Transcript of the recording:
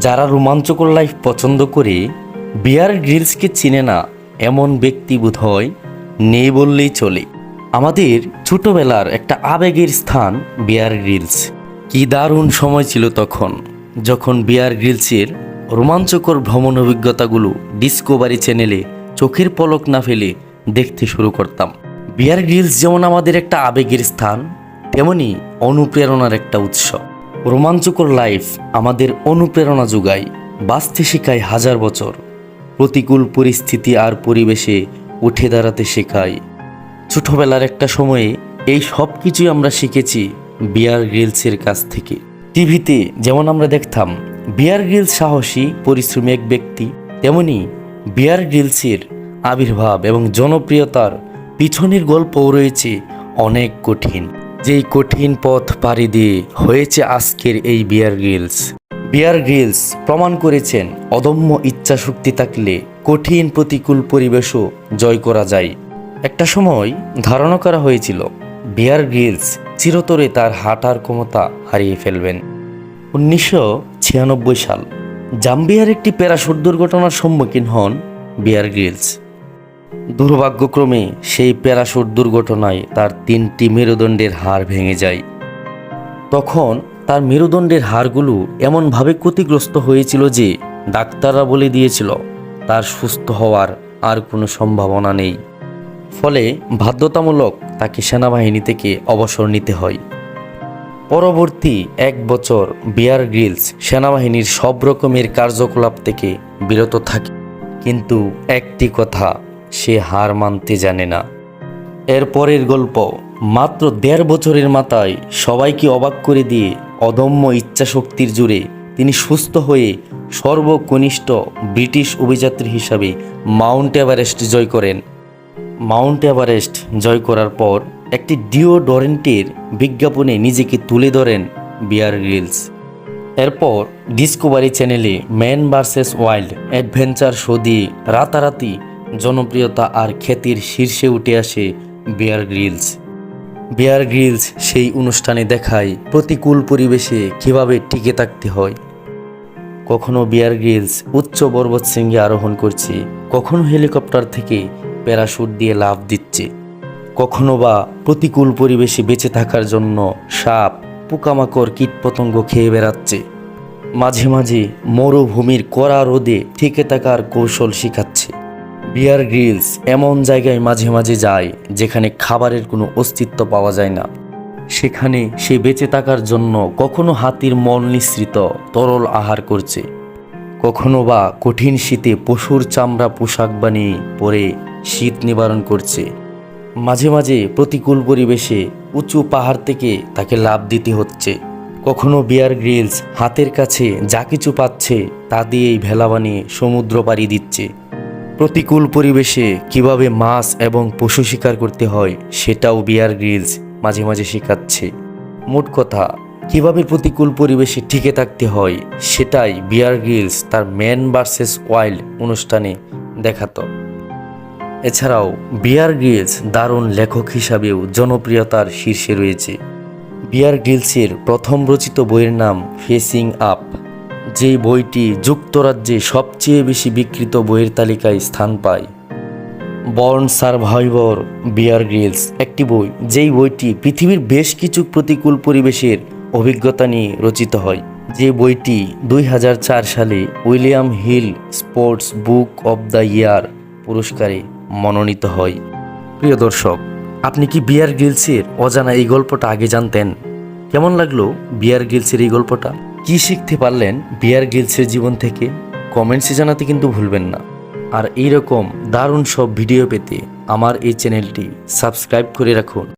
যারা রোমাঞ্চকর লাইফ পছন্দ করে বিয়ার গ্রিলসকে চিনে না এমন ব্যক্তি বোধহয় নেই বললেই চলে। আমাদের ছোটবেলার একটা আবেগের স্থান বিয়ার গ্রিলস। কি দারুণ সময় ছিল তখন, যখন বিয়ার গ্রিলসের রোমাঞ্চকর ভ্রমণ অভিজ্ঞতাগুলো ডিসকভারি চ্যানেলে চোখের পলক না ফেলে দেখতে শুরু করতাম। বিয়ার গ্রিলস যেমন আমাদের একটা আবেগের স্থান, তেমনি অনুপ্রেরণার একটা উৎস। রোমাঞ্চকর লাইফ আমাদের অনুপ্রেরণা যোগায়, বাঁচতে শেখায় হাজার বছর, প্রতিকূল পরিস্থিতি আর পরিবেশে উঠে দাঁড়াতে শেখায়। ছোটবেলার একটা সময়ে এই সব কিছুই আমরা শিখেছি বিয়ার গ্রিলসের কাছ থেকে। টিভিতে যেমন আমরা দেখতাম বিয়ার গ্রিলস সাহসী পরিশ্রমী এক ব্যক্তি, তেমনি বিয়ার গ্রিলসের আবির্ভাব এবং জনপ্রিয়তার পিছনের গল্পও রয়েছে অনেক কঠিন। যেই কঠিন পথ পাড়ি দিয়ে হয়েছে আজকের এই বিয়ার গ্রিলস। বিয়ার গ্রিলস প্রমাণ করেছেন অদম্য ইচ্ছা শক্তি থাকলে কঠিন প্রতিকূল পরিবেশও জয় করা যায়। একটা সময় ধারণা করা হয়েছিল বিয়ার গ্রিলস চিরতরে তার হাঁটার ক্ষমতা হারিয়ে ফেলবেন। 1996 সাল জাম্বিয়ার একটি প্যারাশুট দুর্ঘটনার সম্মুখীন হন বিয়ার গ্রিলস। দুর্ভাগ্যক্রমে সেই প্যারাশুট দুর্ঘটনায় তার 3টি মেরুদণ্ডের হাড় ভেঙে যায়। তখন তার মেরুদণ্ডের হাড়গুলো এমনভাবে ক্ষতিগ্রস্ত হয়েছিল যে ডাক্তাররা বলে দিয়েছিল তার সুস্থ হওয়ার আর কোনো সম্ভাবনা নেই। ফলে বাধ্যতামূলক তাকে সেনাবাহিনী থেকে অবসর নিতে হয়। পরবর্তী 1 বছর বিয়ার গ্রিলস সেনাবাহিনীর সব রকমের কার্যকলাপ থেকে বিরত থাকে, কিন্তু একটি কথা, সে হার মানতে জানে না। এর পরের গল্প মাত্র 1.5 বছরের মাথায় সবাইকে অবাক করে দিয়ে অদম্য ইচ্ছাশক্তির জোরে তিনি সুস্থ হয়ে সর্বকনিষ্ঠ ব্রিটিশ অভিযাত্রী হিসাবে মাউন্ট এভারেস্ট জয় করেন। মাউন্ট এভারেস্ট জয় করার পর একটি ডিওডোরেন্টের বিজ্ঞাপনে নিজেকে তুলে ধরেন বিয়ার গ্রিলস। এরপর ডিসকভারি চ্যানেলে man versus wild adventure show দিয়ে রাতারাতি জনপ্রিয়তা আর খ্যাতির শীর্ষে উঠে আসে বিয়ার গ্রিলস। বিয়ার গ্রিলস সেই অনুষ্ঠানে দেখায় প্রতিকূল পরিবেশে কিভাবে টিকে থাকতে হয়। কখনো বিয়ার গ্রিলস উচ্চ পর্বতশৃঙ্গে আরোহণ করছে, কখনো হেলিকপ্টার থেকে প্যারাশুট দিয়ে লাফ দিচ্ছে, কখনো বা প্রতিকূল পরিবেশে বেঁচে থাকার জন্য সাপ, পোকামাকড়, কীটপতঙ্গ খেয়ে বেড়াচ্ছে। মাঝে মাঝে মরুভূমির কড়া রোদে টিকে থাকার কৌশল শিখাচ্ছে। বিয়ার গ্রিলস এমন জায়গায় মাঝে মাঝে যায় যেখানে খাবারের কোনো অস্তিত্ব পাওয়া যায় না। সেখানে সে বেঁচে থাকার জন্য কখনো হাতির মল নিঃসৃত তরল আহার করছে, কখনো বা কঠিন শীতে পশুর চামড়া পোশাক বানিয়ে পরে শীত নিবারণ করছে। মাঝে মাঝে প্রতিকূল পরিবেশে উঁচু পাহাড় থেকে তাকে লাফ দিতে হচ্ছে। কখনো বিয়ার গ্রিলস হাতের কাছে যা কিছু পাচ্ছে তা দিয়েই ভেলা বানিয়ে সমুদ্র পাড়ি দিচ্ছে। প্রতিকূল পরিবেশে কিভাবে মাছ এবং পশু শিকার করতে হয় সেটাও বিয়ার গ্রিলস মাঝে মাঝে শেখাচ্ছে। মোট কথা, কিভাবে প্রতিকূল পরিবেশে টিকে থাকতে হয় সেটাই বিয়ার গ্রিলস তার ম্যান ভার্সেস ওয়াইল্ড অনুষ্ঠানে দেখাতো। এছাড়াও বিয়ার গ্রিলস দারুণ লেখক হিসাবেও জনপ্রিয়তার শীর্ষে রয়েছে। বিয়ার গ্রিলসের প্রথম রচিত বইয়ের নাম ফেসিং আপ, যেই বইটি যুক্তরাজ্যে সবচেয়ে বেশি বিক্রিত বইয়ের তালিকায় স্থান পায়। বর্ন সারভাইভর বিয়ার গ্রিলস একটি বই, যেই বইটি পৃথিবীর বেশ কিছু প্রতিকূল পরিবেশের অভিজ্ঞতা নিয়ে রচিত হয়। যে বইটি 2004 সালে William Hill Sports Book of the Year পুরস্কারে মনোনীত হয়। প্রিয় দর্শক, আপনি কি বিয়ার গ্রিলসের অজানা এই গল্পটা আগে জানতেন? কেমন লাগলো বিয়ার গ্রিলসের এই গল্পটা? কি শিখতে পারলেন বিয়ার গ্রিলসের জীবন থেকে? কমেন্টসে জানাতে কিন্তু ভুলবেন না। আর এইরকম দারুণ সব ভিডিও পেতে আমার এই চ্যানেলটি সাবস্ক্রাইব করে রাখুন।